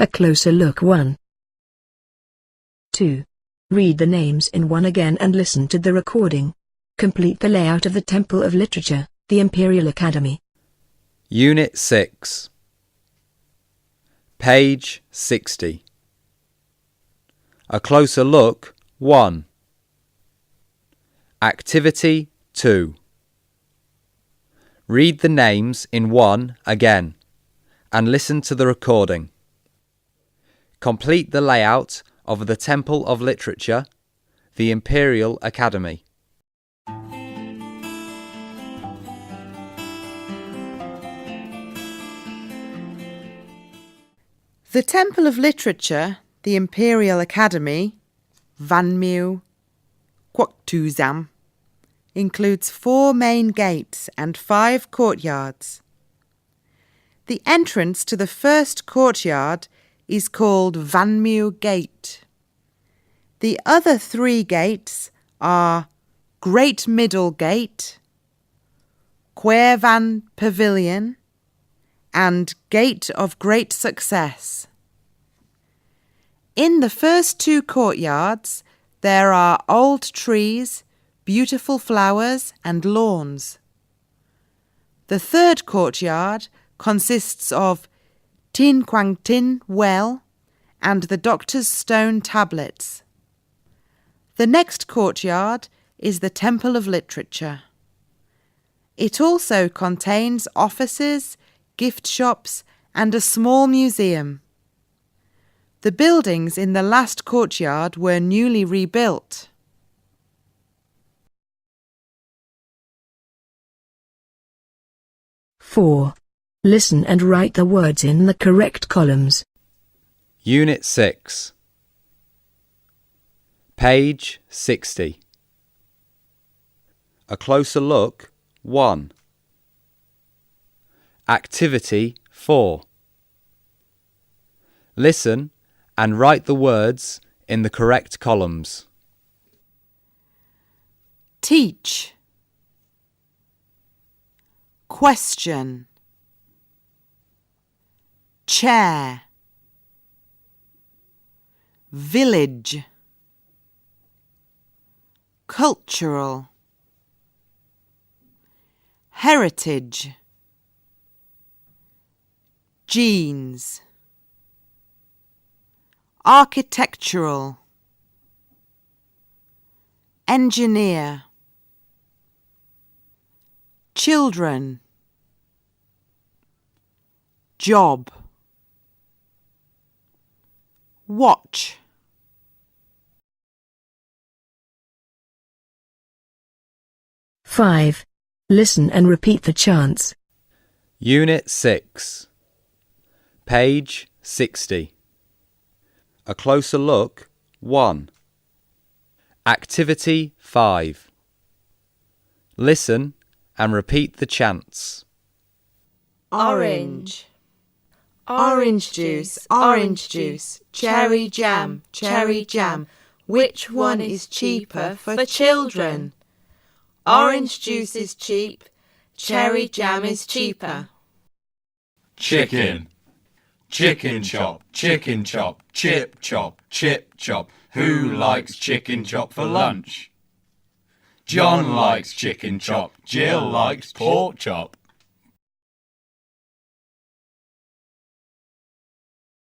A closer look 1. 2. Read the names in one again and listen to the recording. Complete the layout of the Temple of Literature, the Imperial Academy. Unit 6. Page 60. A closer look 1. Activity 2. Read the names in one again and listen to the recording. Complete the layout of the Temple of Literature, the Imperial Academy. The Temple of Literature, the Imperial Academy, Vanmew, Kwuktuzam, includes 4 main gates and 5 courtyards. The entrance to the first courtyard is called Vanmew Gate. The other 3 gates are Great Middle Gate, Quairvan Pavilion, and Gate of Great Success. In the first 2 courtyards, there are old trees, beautiful flowers and lawns. The third courtyard consists of Tin Kwang Tin Well and the Doctor's Stone Tablets. The next courtyard is the Temple of Literature. It also contains offices, gift shops and a small museum. The buildings in the last courtyard were newly rebuilt. Four. Listen and write the words in the correct columns. Unit 6. Page 60. A closer look 1. Activity 4. Listen and write the words in the correct columns. Teach. Question. Chair. Village. Cultural. Heritage. Genes. Architectural. Engineer. Children. Job. Watch. 5. Listen and repeat the chants. Unit 6. Page 60. A closer look 1. Activity 5. Listen and repeat the chants. Orange. Orange juice, orange juice, cherry jam, cherry jam. Which one is cheaper for children? Orange juice is cheap, cherry jam is cheaper. Chicken. Chicken chop, chip chop, chip chop. Who likes chicken chop for lunch? John likes chicken chop, Jill likes pork chop.